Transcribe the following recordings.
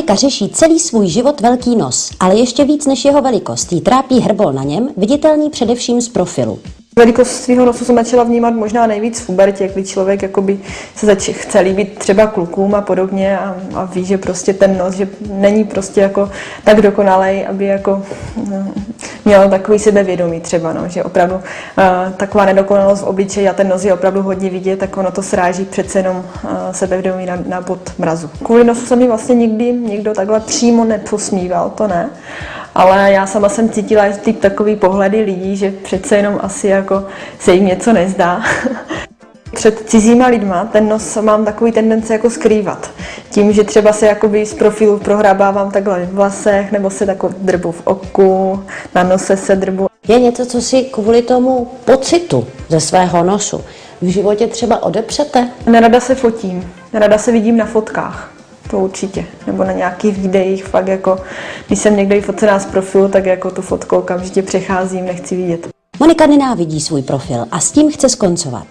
Monika řeší celý svůj život velký nos, ale ještě víc než jeho velikost jí trápí hrbol na něm, viditelný především z profilu. Velikost svého nosu jsem začala vnímat možná nejvíc v pubertě, kdy člověk jakoby se chce líbit třeba klukům a podobně a ví, že prostě ten nos, že není prostě jako tak dokonalej, aby jako měl takový sebevědomí třeba, no, že opravdu taková nedokonalost v obličeji a ten nos je opravdu hodně vidět, tak ono to sráží přece jenom sebevědomí na bod mrazu. Kvůli nosu se mi vlastně nikdy někdo takhle přímo neposmíval, to ne. Ale já sama jsem cítila typ takový pohledy lidí, že přece jenom asi jako se jim něco nezdá. Před cizíma lidma ten nos mám takový tendence jako skrývat. Tím, že třeba se jakoby z profilu prohrabávám takhle v vlasech, nebo se takhle drbu v oku, na nose se drbu. Je něco, co si kvůli tomu pocitu ze svého nosu v životě třeba odepřete? Nerada se fotím, nerada se vidím na fotkách. To určitě. Nebo na nějakých videích, fakt jako, když jsem někde focená z profilu, tak jako tu fotku okamžitě přecházím, nechci vidět. Monika nenávidí svůj profil a s tím chce skoncovat.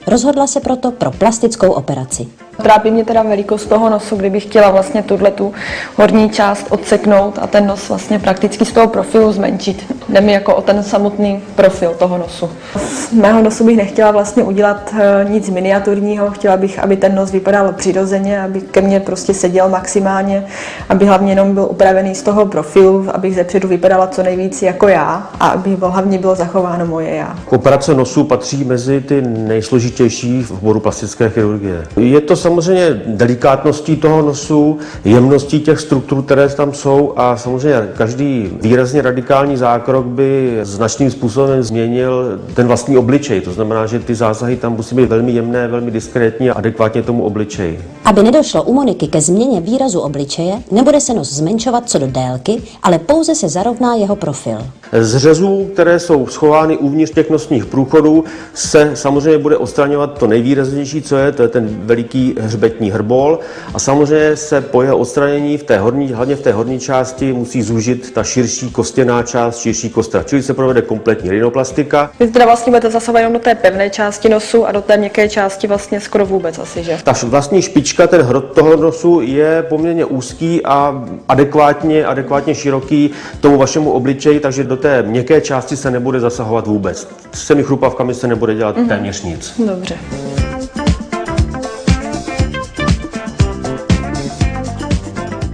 Rozhodla se proto pro plastickou operaci. Trápí mě teda velikost toho nosu, kdybych chtěla vlastně tu horní část odseknout a ten nos vlastně prakticky z toho profilu zmenšit. Jde mi jako o ten samotný profil toho nosu. Z mého nosu bych nechtěla vlastně udělat nic miniaturního, chtěla bych, aby ten nos vypadal přirozeně, aby ke mně prostě seděl maximálně, aby hlavně jenom byl upravený z toho profilu, abych zepředu vypadala co nejvíc jako já a aby hlavně bylo zachováno moje já. Operace nosu patří mezi ty nejsložitější v oboru plastické chirurgie. Je to samozřejmě delikátností toho nosu, jemností těch struktur, které tam jsou a samozřejmě každý výrazně radikální zákrok by značným způsobem změnil ten vlastní obličej. To znamená, že ty zásahy tam musí být velmi jemné, velmi diskrétní a adekvátně tomu obličeji. Aby nedošlo u Moniky ke změně výrazu obličeje, nebude se nos zmenšovat co do délky, ale pouze se zarovná jeho profil. Z řezů, které jsou schovány uvnitř těch nosních průchodů, se samozřejmě bude odstraňovat to nejvýraznější, co je, to je ten veliký hřbetní hrbol a samozřejmě se po jeho odstranění hlavně v té horní části musí zúžit ta širší kostěná část, širší kostra, čili se provede kompletní rhinoplastika. Vy teda vlastně budete zasahovat jenom do té pevné části nosu a do té měkké části vlastně skoro vůbec asi, že? Ta vlastní špička, ten hrot toho nosu je poměrně úzký a adekvátně široký tomu vašemu obličeji, takže do té měkké části se nebude zasahovat vůbec. S těmi chrupavkami se nebude dělat téměř nic. Dobře.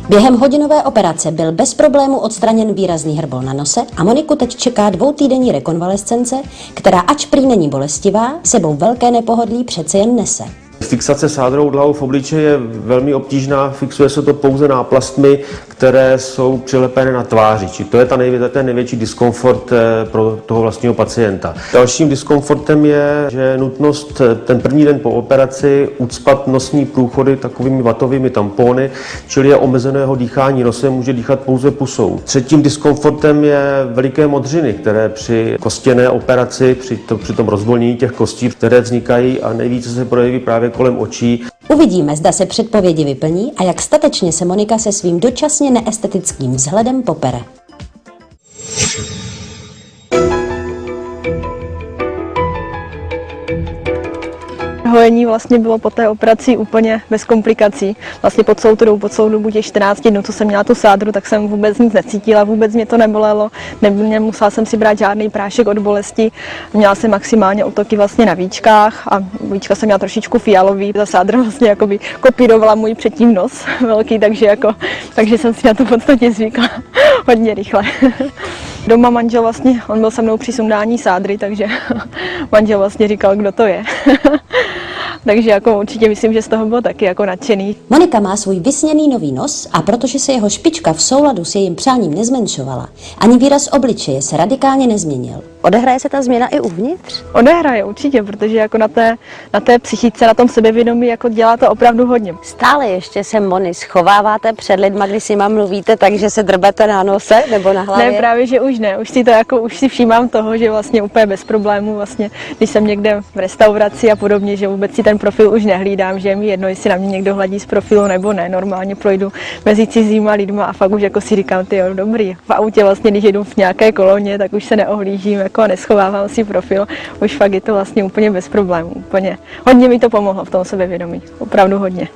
Během hodinové operace byl bez problému odstraněn výrazný hrbol na nose a Moniku teď čeká 2týdenní rekonvalescence, která ač prý není bolestivá, sebou velké nepohodlí přece jen nese. Fixace sádrovou dlahou v obličeji je velmi obtížná, fixuje se to pouze náplastmi, které jsou přilepené na tváři, či to je ten největší diskomfort pro toho vlastního pacienta. Dalším diskomfortem je, že je nutnost ten první den po operaci ucpat nosní průchody takovými vatovými tampony, čili je omezeného dýchání nosem, může dýchat pouze pusou. Třetím diskomfortem je veliké modřiny, které při kostěné operaci, při tom rozvolnění těch kostí, které vznikají a nejvíce se projeví právě kolem očí. Uvidíme, zda se předpovědi vyplní a jak statečně se Monika se svým dočasně neestetickým vzhledem popere. Hojení vlastně bylo po té operaci úplně bez komplikací. Vlastně po celou dobu těch 14 dnů, co jsem měla tu sádru, tak jsem vůbec nic necítila, vůbec mě to nebolelo, nemusela jsem si brát žádný prášek od bolesti. Měla jsem maximálně útoky vlastně na víčkách a víčka jsem měla trošičku fialový. Ta sádra vlastně jakoby kopírovala můj předtím nos velký, takže jsem si na to v podstatě zvykla hodně rychle. Doma manžel vlastně, on byl se mnou při sundání sádry, takže manžel vlastně říkal, kdo to je. Takže jako určitě myslím, že z toho byl taky jako nadšený. Monika má svůj vysněný nový nos a protože se jeho špička v souladu s jejím přáním nezmenšovala, ani výraz obličeje se radikálně nezměnil. Odehraje se ta změna i uvnitř? Odehraje určitě, protože jako na té psychice, na tom sebevědomí jako dělá to opravdu hodně. Stále ještě se Moni schováváte před lidma, když si mám mluvíte, takže se drbete na nose nebo na hlavě? Ne, právě že už ne. Už si všímám toho, že vlastně úplně bez problémů vlastně, když jsem někde v restauraci a podobně, že vůbec si ten profil už nehlídám, že je mi jedno, jestli na mě někdo hledí z profilu nebo ne. Normálně projdu mezi cizíma lidma a fakt už jako si říkám, ty jo, dobrý. V autě vlastně, když jedu v nějaké koloně, tak už se neohlížím, jako neschovávám si profil. Už fakt je to vlastně úplně bez problémů. Úplně. Hodně mi to pomohlo v tom sebevědomí. Opravdu hodně.